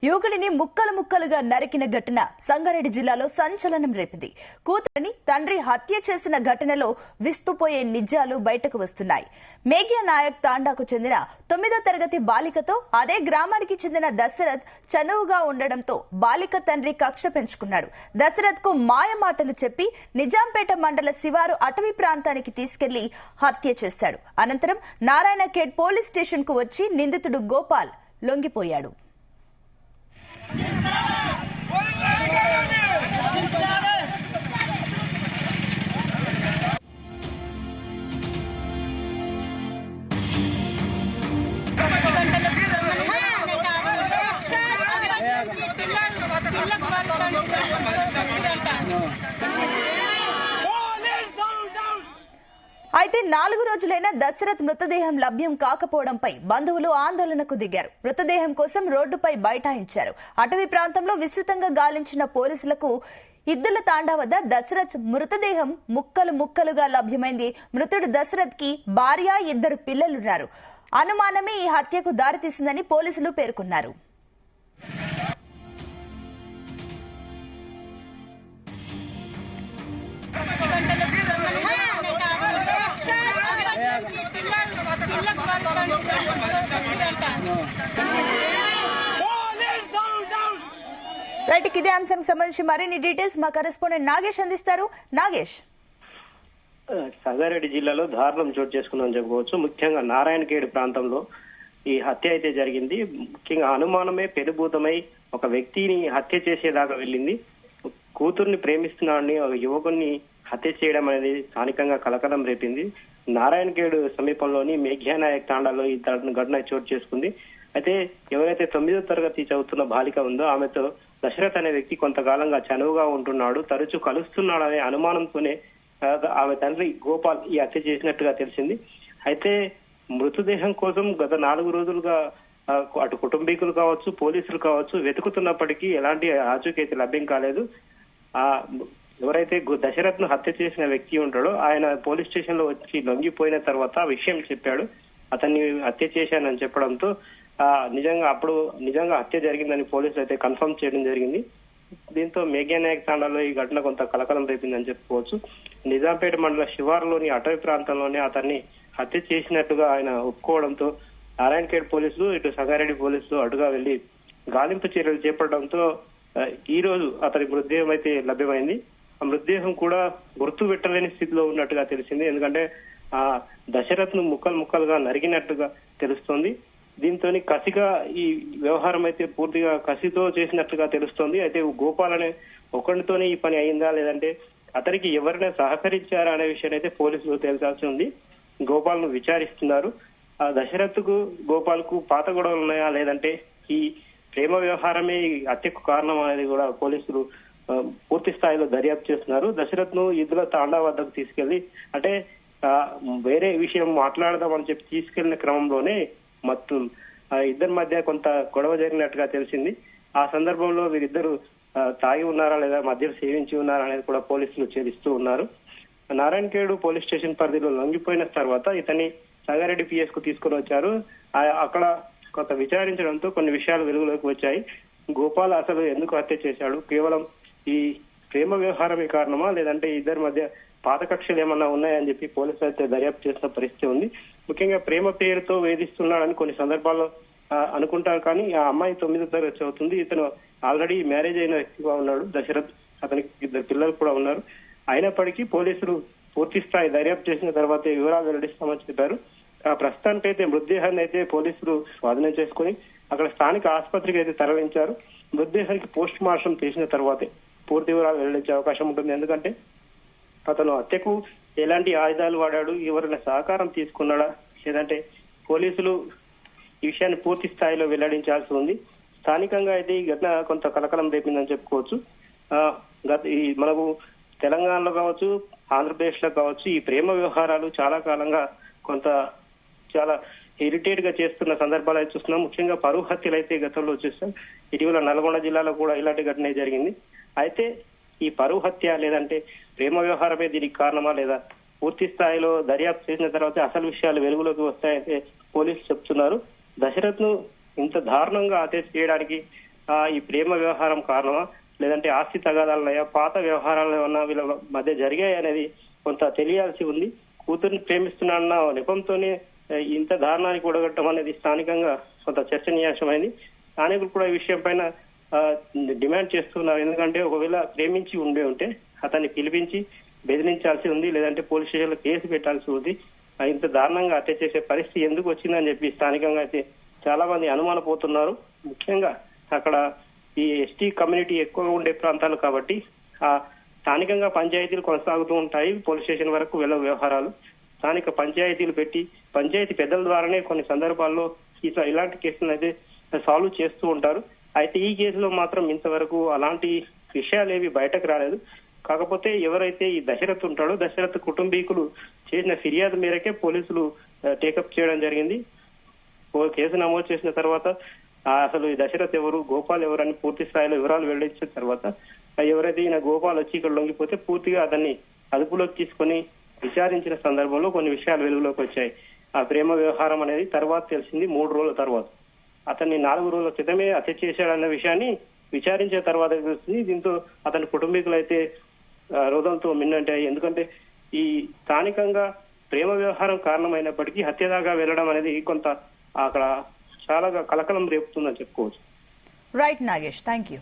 యువకుడిని ముక్కలు ముక్కలుగా నరికిన ఘటన సంగారెడ్డి జిల్లాలో సంచలనం రేపింది. కూతురిని తండ్రి హత్య చేసిన ఘటనలో విస్తుపోయే నిజాలు బయటకు వస్తున్నాయి. మేఘ్యా నాయక్ తాండాకు చెందిన 9వ తరగతి బాలికతో అదే గ్రామానికి చెందిన దశరథ్ చనువుగా ఉండడంతో బాలిక తండ్రి కక్ష పెంచుకున్నాడు. దశరథ్ కు మాయమాటలు చెప్పి నిజాంపేట మండల శివారు అటవీ ప్రాంతానికి తీసుకెళ్లి హత్య చేశాడు. అనంతరం నారాయణఖేడ్ పోలీస్ స్టేషన్ కు వచ్చి నిందితుడు గోపాల్ లొంగిపోయాడు. అయితే 4 రోజులైనా దశరథ్ మృతదేహం లభ్యం కాకపోవడంపై బంధువులు ఆందోళనకు దిగారు. మృతదేహం కోసం రోడ్డుపై బైఠాయించారు. అటవీ ప్రాంతంలో విస్తృతంగా గాలించిన పోలీసులకు ఇద్దుల తాండా వద్ద దశరథ్ మృతదేహం ముక్కలు ముక్కలుగా లభ్యమైంది. మృతుడు దశరథ్ కి భార్య 2 పిల్లలున్నారు. అనుమానమే ఈ హత్యకు దారితీసిందని పోలీసులు పేర్కొన్నారు. రైట్, ఇదే అంశం సంబంధించి మరిన్ని డీటెయిల్స్ మా కరెస్పాండెంట్ నాగేష్ అందిస్తారు. నాగేష్, సంగారెడ్డి జిల్లాలో దారుణం చోటు చేసుకుందని చెప్పుకోవచ్చు. ముఖ్యంగా నారాయణఖేడ్ ప్రాంతంలో ఈ హత్య అయితే జరిగింది. ముఖ్యంగా అనుమానమే పెనుభూతమై ఒక వ్యక్తిని హత్య చేసేదాకా వెళ్ళింది. కూతుర్ని ప్రేమిస్తున్నాడని ఒక యువకుడిని హత్య చేయడం అనేది స్థానికంగా కలకలం రేపింది. నారాయణఖేడ్ సమీపంలోని మేఘ్యా నాయక్ తాండాలో ఈ ఘటన చోటు చేసుకుంది. అయితే ఎవరైతే 9వ తరగతి చదువుతున్న బాలిక ఉందో ఆమెతో దశరథ్ అనే వ్యక్తి కొంతకాలంగా చనువుగా ఉంటున్నాడు, తరచూ కలుస్తున్నాడనే అనుమానంతోనే ఆమె తండ్రి గోపాల్ ఈ హత్య చేసినట్టుగా తెలిసింది. అయితే మృతదేహం కోసం గత 4 రోజులుగా అటు కుటుంబీకులు కావచ్చు, పోలీసులు కావచ్చు వెతుకుతున్నప్పటికీ ఎలాంటి ఆచూకీ లభ్యం కాలేదు. ఎవరైతే దశరథ్ ను హత్య చేసిన వ్యక్తి ఉంటాడో ఆయన పోలీస్ స్టేషన్ లో వచ్చి లొంగిపోయిన తర్వాత ఆ విషయం చెప్పాడు. అతన్ని హత్య చేశానని చెప్పడంతో నిజంగా హత్య జరిగిందని పోలీసులు అయితే కన్ఫర్మ్ చేయడం జరిగింది. దీంతో మేఘ్యా నాయక్ తాండాలో ఈ ఘటన కొంత కలకలం రేపిందని చెప్పుకోవచ్చు. నిజాంపేట మండల శివారులోని అటవీ ప్రాంతంలోనే అతన్ని హత్య చేసినట్టుగా ఆయన ఒప్పుకోవడంతో నారాయణఖేడ్ పోలీసులు ఇటు సంగారెడ్డి పోలీసులు అటుగా వెళ్లి గాలింపు చర్యలు చేపట్టడంతో ఈ రోజు అతని మృతదేహం అయితే లభ్యమైంది. ఆ మృతదేహం కూడా గుర్తు పెట్టలేని స్థితిలో ఉన్నట్టుగా తెలిసింది. ఎందుకంటే ఆ దశరథ్ ను ముక్కలుగా నరికినట్టుగా తెలుస్తోంది. దీంతో కసిగా ఈ వ్యవహారం అయితే పూర్తిగా కసితో చేసినట్టుగా తెలుస్తోంది. అయితే గోపాల్ అనే ఒకరితోనే ఈ పని అయిందా లేదంటే అతనికి ఎవరైనా సహకరించారా అనే విషయాన్ని అయితే పోలీసులు తేల్చాల్సి ఉంది. గోపాల్ ను విచారిస్తున్నారు. ఆ దశరథ్ కు గోపాల్ కు పాత గొడవలు ఉన్నాయా లేదంటే ఈ ప్రేమ వ్యవహారమే ఈ హత్యకు కారణం అనేది కూడా పోలీసులు పూర్తి స్థాయిలో దర్యాప్తు చేస్తున్నారు. దశరథ్ ను ఇద్దుల తాండా వద్దకు తీసుకెళ్లి అంటే వేరే విషయం మాట్లాడదామని చెప్పి తీసుకెళ్లిన క్రమంలోనే మొత్తం ఇద్దరి మధ్య కొంత గొడవ జరిగినట్టుగా తెలిసింది. ఆ సందర్భంలో వీరిద్దరు తాగి ఉన్నారా లేదా మద్యం సేవించి ఉన్నారా అనేది కూడా పోలీసులు ఛేదిస్తూ ఉన్నారు. నారాయణఖేడ్ పోలీస్ స్టేషన్ పరిధిలో లొంగిపోయిన తర్వాత ఇతన్ని సంగారెడ్డి పిఎస్ కు తీసుకుని వచ్చారు. అక్కడ కొంత విచారించడంతో కొన్ని విషయాలు వెలుగులోకి వచ్చాయి. గోపాల్ అసలు ఎందుకు హత్య చేశాడు, కేవలం ఈ ప్రేమ వ్యవహారమే కారణమా లేదంటే ఇద్దరి మధ్య పాత కక్షలు ఏమన్నా ఉన్నాయని చెప్పి పోలీసులు అయితే దర్యాప్తు చేసిన పరిస్థితి ఉంది. ముఖ్యంగా ప్రేమ పేరుతో వేధిస్తున్నాడని కొన్ని సందర్భాల్లో అనుకుంటారు. కానీ ఆ అమ్మాయి 9వ తరగతి చదువుతుంది. ఇతను ఆల్రెడీ మ్యారేజ్ అయిన వ్యక్తిగా ఉన్నాడు. దశరథ్ అతనికి 2 పిల్లలు కూడా ఉన్నారు. అయినప్పటికీ పోలీసులు పూర్తి స్థాయి దర్యాప్తు చేసిన తర్వాత వివరాలు వెల్లడిస్తామని చెప్పారు. ప్రస్తుతానికైతే మృతదేహాన్ని అయితే పోలీసులు స్వాధీనం చేసుకుని అక్కడ స్థానిక ఆసుపత్రికి అయితే తరలించారు. మృతదేహానికి పోస్ట్ మార్టం చేసిన తర్వాతే పూర్తి వివరాలు వెల్లడించే అవకాశం ఉంటుంది. ఎందుకంటే అతను హత్యకు ఎలాంటి ఆయుధాలు వాడాడు, ఎవరైనా సహకారం తీసుకున్నాడా లేదంటే పోలీసులు ఈ విషయాన్ని పూర్తి స్థాయిలో వెల్లడించాల్సి ఉంది. స్థానికంగా అయితే ఈ ఘటన కొంత కలకలం రేపిందని చెప్పుకోవచ్చు. మనకు తెలంగాణలో కావచ్చు, ఆంధ్రప్రదేశ్ లో కావచ్చు ఈ ప్రేమ వ్యవహారాలు చాలా కాలంగా చాలా ఇరిటేట్ గా చేస్తున్న సందర్భాలు అయితే చూస్తున్నాం. ముఖ్యంగా పరువు హత్యలు అయితే గతంలో చూస్తాం. ఇటీవల నల్గొండ జిల్లాలో కూడా ఇలాంటి ఘటన జరిగింది. అయితే ఈ పరువు హత్య లేదంటే ప్రేమ వ్యవహారమే దీనికి కారణమా లేదా పూర్తి స్థాయిలో దర్యాప్తు చేసిన తర్వాత అసలు విషయాలు వెలుగులోకి వస్తాయని పోలీసులు చెప్తున్నారు. దశరథ్ ను ఇంత దారుణంగా హత్య చేయడానికి ఈ ప్రేమ వ్యవహారం కారణమా, లేదంటే ఆస్తి తగాదాలనయా, పాత వ్యవహారాలు ఏమన్నా వీళ్ళ మధ్య జరిగాయి అనేది కొంత తెలియాల్సి ఉంది. కూతుర్ని ప్రేమిస్తున్నాన్న నెపంతోనే ఇంత దారుణానికి ఒడగట్టడం అనేది స్థానికంగా కొంత చర్చనీయాంశమైంది. స్థానికులు కూడా ఈ విషయం పైన డిమాండ్ చేస్తున్నారు. ఎందుకంటే ఒకవేళ ప్రేమించి ఉంటే అతన్ని పిలిపించి బెదిరించాల్సి ఉంది, లేదంటే పోలీస్ స్టేషన్ లో కేసు పెట్టాల్సి ఉంది. ఇంత దారుణంగా హత్య చేసే పరిస్థితి ఎందుకు వచ్చిందని చెప్పి స్థానికంగా అయితే చాలా మంది అనుమానపోతున్నారు. ముఖ్యంగా అక్కడ ఈ ఎస్టీ కమ్యూనిటీ ఎక్కువగా ఉండే ప్రాంతాలు కాబట్టి ఆ స్థానికంగా పంచాయతీలు కొనసాగుతూ ఉంటాయి. పోలీస్ స్టేషన్ వరకు వెళ్ళ వ్యవహారాలు స్థానిక పంచాయతీలు పెట్టి పంచాయతీ పెద్దల ద్వారానే కొన్ని సందర్భాల్లో ఇలాంటి కేసులను అయితే సాల్వ్ చేస్తూ ఉంటారు. అయితే ఈ కేసులో మాత్రం ఇంతవరకు అలాంటి విషయాలు ఏవి బయటకు రాలేదు. కాకపోతే ఎవరైతే ఈ దశరథ్ ఉంటాడో, దశరథ్ కుటుంబీకులు చేసిన ఫిర్యాదు మేరకే పోలీసులు టేకప్ చేయడం జరిగింది. కేసు నమోదు చేసిన తర్వాత అసలు ఈ దశరథ్ ఎవరు, గోపాల్ ఎవరు అని పూర్తి స్థాయిలో వివరాలు వెల్లడించిన తర్వాత ఎవరైతే ఈయన గోపాల్ వచ్చి ఇక్కడ లొంగిపోతే పూర్తిగా అతన్ని అదుపులోకి తీసుకొని విచారించిన సందర్భంలో కొన్ని విషయాలు వెలుగులోకి వచ్చాయి. ఆ ప్రేమ వ్యవహారం అనేది తర్వాత తెలిసింది 3 రోజుల తర్వాత. అతన్ని 4 రోజుల క్రితమే హత్య చేశాడన్న విషయాన్ని విచారించిన తర్వాత తెలుస్తుంది. దీంతో అతని కుటుంబీకులు అయితే రోదలతో మిన్నంటాయి. ఎందుకంటే ఈ స్థానికంగా ప్రేమ వ్యవహారం కారణమైనప్పటికీ హత్య దాకా వెళ్లడం అనేది కొంత అక్కడ చాలా కలకలం రేపుతుందని చెప్పుకోవచ్చు. Right Nagesh, thank you.